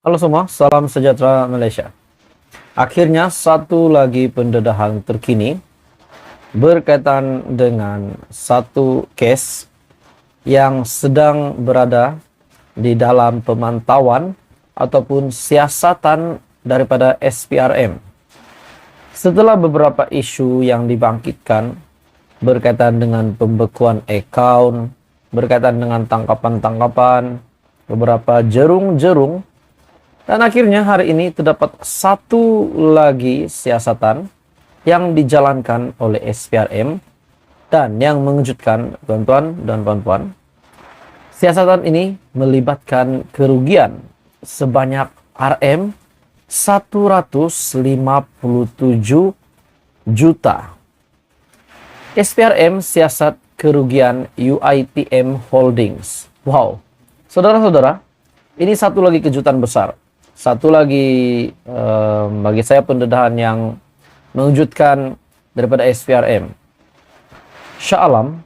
Halo semua, salam sejahtera Malaysia. Akhirnya satu lagi pendedahan terkini berkaitan dengan satu kes yang sedang berada di dalam pemantauan ataupun siasatan daripada SPRM. Setelah beberapa isu yang dibangkitkan berkaitan dengan pembekuan akaun, berkaitan dengan tangkapan-tangkapan, beberapa jerung-jerung, dan akhirnya hari ini terdapat satu lagi siasatan yang dijalankan oleh SPRM dan yang mengejutkan tuan-tuan dan puan-puan. Siasatan ini melibatkan kerugian sebanyak RM 157 juta. SPRM siasat kerugian UiTM Holdings. Wow, saudara-saudara, ini satu lagi kejutan besar. Satu lagi bagi saya pendedahan yang mengejutkan daripada SPRM. Shah Alam,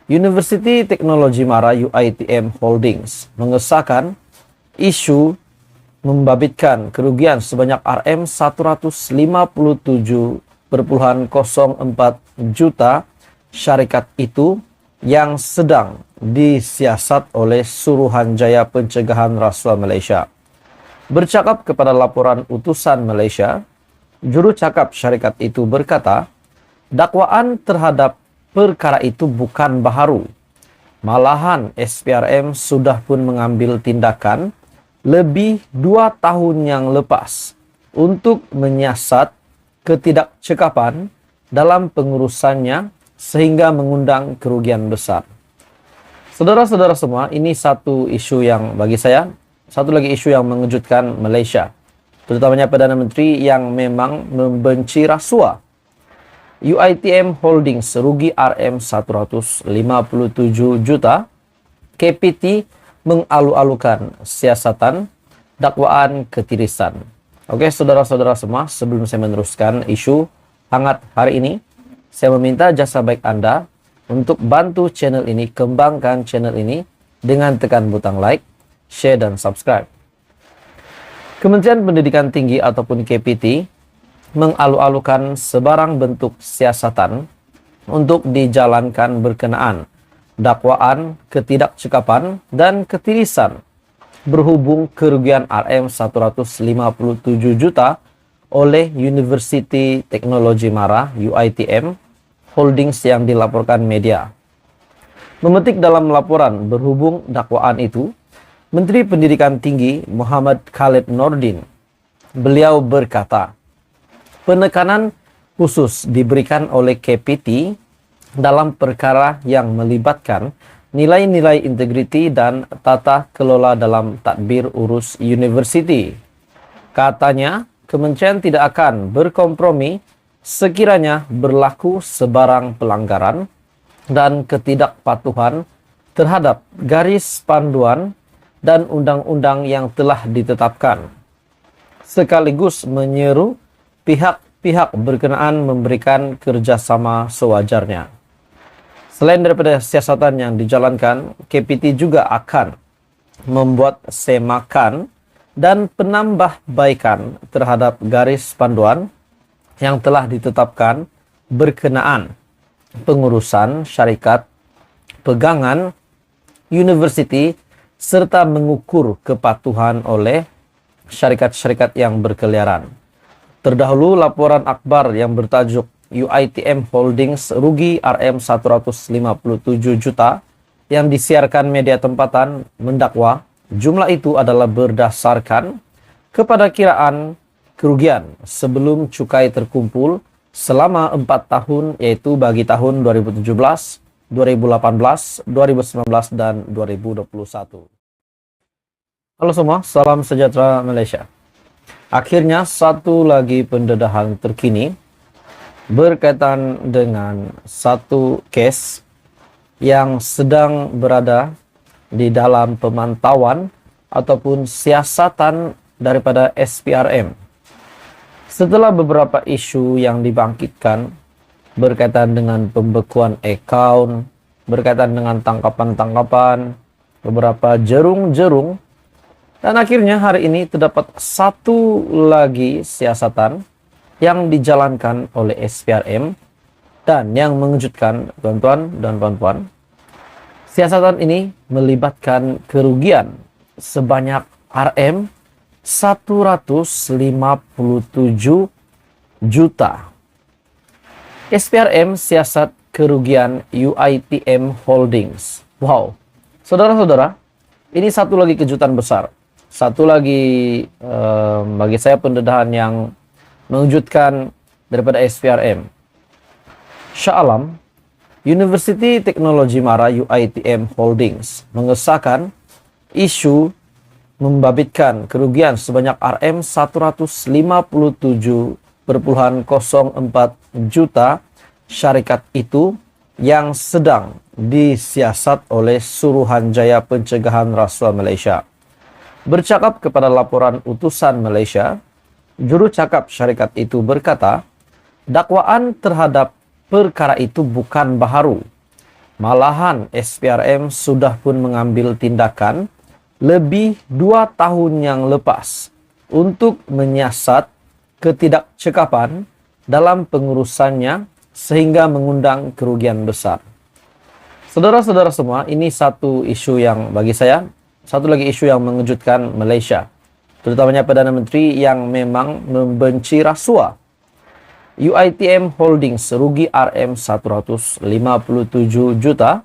University Teknologi Mara UiTM Holdings mengesahkan isu membabitkan kerugian sebanyak RM 157,04 juta syarikat itu yang sedang disiasat oleh Suruhanjaya Pencegahan Rasuah Malaysia. Bercakap kepada laporan utusan Malaysia, juru cakap syarikat itu berkata, dakwaan terhadap perkara itu bukan baharu. Malahan SPRM sudah pun mengambil tindakan lebih 2 tahun yang lepas untuk menyiasat ketidakcekapan dalam pengurusannya sehingga mengundang kerugian besar. Saudara-saudara semua, ini satu isu yang bagi saya, satu lagi isu yang mengejutkan Malaysia, terutamanya Perdana Menteri yang memang membenci rasuah. UiTM Holdings rugi RM 157 juta. KPT mengalu-alukan siasatan dakwaan ketirisan. Oke, saudara-saudara semua, sebelum saya meneruskan isu hangat hari ini, saya meminta jasa baik Anda untuk bantu channel ini, kembangkan channel ini dengan tekan butang like, share dan subscribe. Kementerian Pendidikan Tinggi ataupun KPT mengalu-alukan sebarang bentuk siasatan untuk dijalankan berkenaan dakwaan ketidakcekapan dan ketirisan berhubung kerugian RM 157 juta oleh University Teknologi Mara UiTM Holdings yang dilaporkan media. Memetik dalam laporan berhubung dakwaan itu, Menteri Pendidikan Tinggi Muhammad Khalid Nordin, beliau berkata, penekanan khusus diberikan oleh KPT dalam perkara yang melibatkan nilai-nilai integriti dan tata kelola dalam tadbir urus universiti. Katanya, kementerian tidak akan berkompromi sekiranya berlaku sebarang pelanggaran dan ketidakpatuhan terhadap garis panduan dan undang-undang yang telah ditetapkan, sekaligus menyeru pihak-pihak berkenaan memberikan kerjasama sewajarnya. Selain daripada siasatan yang dijalankan, KPT juga akan membuat semakan dan penambahbaikan terhadap garis panduan yang telah ditetapkan berkenaan pengurusan syarikat, pegangan, universiti, serta mengukur kepatuhan oleh syarikat-syarikat yang berkeliaran. Terdahulu laporan akhbar yang bertajuk UiTM Holdings rugi RM 157 juta yang disiarkan media tempatan mendakwa jumlah itu adalah berdasarkan kepada kiraan kerugian sebelum cukai terkumpul selama 4 tahun, yaitu bagi tahun 2017, 2018, 2019, dan 2021. Halo semua, salam sejahtera Malaysia. Akhirnya satu lagi pendedahan terkini berkaitan dengan satu kes yang sedang berada di dalam pemantauan ataupun siasatan daripada SPRM. Setelah beberapa isu yang dibangkitkan berkaitan dengan pembekuan akaun, berkaitan dengan tangkapan-tangkapan, beberapa jerung-jerung, Dan akhirnya hari ini terdapat satu lagi siasatan yang dijalankan oleh SPRM dan yang mengejutkan tuan-tuan dan puan-puan. Siasatan ini melibatkan kerugian sebanyak RM 157 juta. SPRM siasat kerugian UITM Holdings. Wow, saudara-saudara, ini satu lagi kejutan besar. Satu lagi bagi saya pendedahan yang mengejutkan daripada SPRM. Shah Alam, University Teknologi Mara UITM Holdings mengesahkan isu membabitkan kerugian sebanyak RM 157,04 juta syarikat itu yang sedang disiasat oleh Suruhanjaya Pencegahan Rasuah Malaysia. Bercakap kepada laporan utusan Malaysia, juru cakap syarikat itu berkata, dakwaan terhadap perkara itu bukan baharu. Malahan SPRM sudah pun mengambil tindakan lebih 2 tahun yang lepas untuk menyiasat ketidakcekapan dalam pengurusannya sehingga mengundang kerugian besar. Saudara-saudara semua, ini satu isu yang bagi saya, satu lagi isu yang mengejutkan Malaysia. Terutamanya Perdana Menteri yang memang membenci rasuah. UITM Holdings rugi RM 157 juta.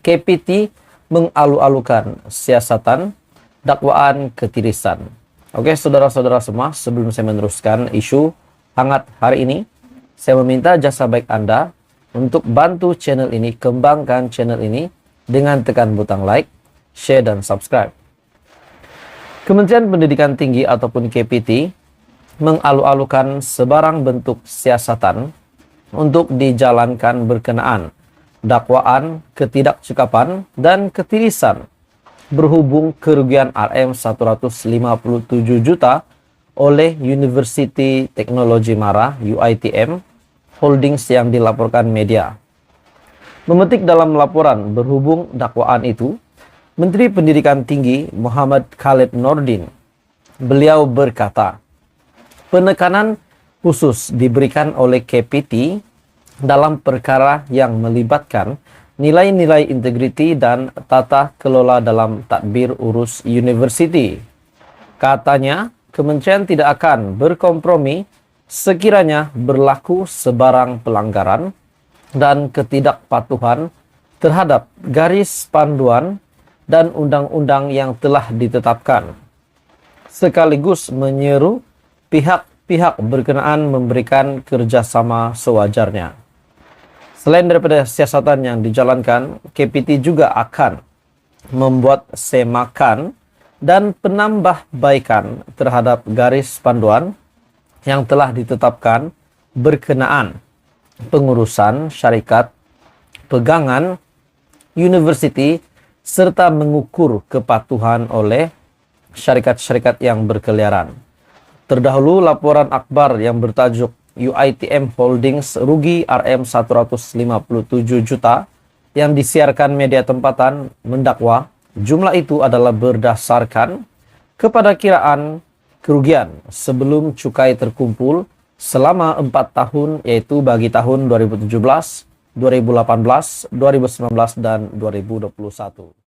KPT mengalu-alukan siasatan dakwaan ketirisan. Oke, saudara-saudara semua, sebelum saya meneruskan isu hangat hari ini, saya meminta jasa baik Anda untuk bantu channel ini, kembangkan channel ini dengan tekan butang like, share, dan subscribe. Kementerian Pendidikan Tinggi ataupun KPT mengalu-alukan sebarang bentuk siasatan untuk dijalankan berkenaan dakwaan ketidakcekapan dan ketirisan berhubung kerugian RM 157 juta oleh University Teknologi Mara UITM Holdings yang dilaporkan media. Memetik dalam laporan berhubung dakwaan itu, Menteri Pendidikan Tinggi Muhammad Khalid Nordin, beliau berkata, penekanan khusus diberikan oleh KPT dalam perkara yang melibatkan nilai-nilai integriti dan tata kelola dalam tadbir urus universiti. Katanya, kementerian tidak akan berkompromi sekiranya berlaku sebarang pelanggaran dan ketidakpatuhan terhadap garis panduan dan undang-undang yang telah ditetapkan. Sekaligus menyeru pihak-pihak berkenaan memberikan kerjasama sewajarnya. Selain daripada siasatan yang dijalankan, KPT juga akan membuat semakan dan penambahbaikan terhadap garis panduan yang telah ditetapkan berkenaan pengurusan syarikat, pegangan, universiti, serta mengukur kepatuhan oleh syarikat-syarikat yang berkeliaran. Terdahulu laporan akhbar yang bertajuk UITM Holdings rugi RM 157 juta yang disiarkan media tempatan mendakwa jumlah itu adalah berdasarkan kepada kiraan kerugian sebelum cukai terkumpul selama 4 tahun, yaitu bagi tahun 2017, 2018, 2019, dan 2021.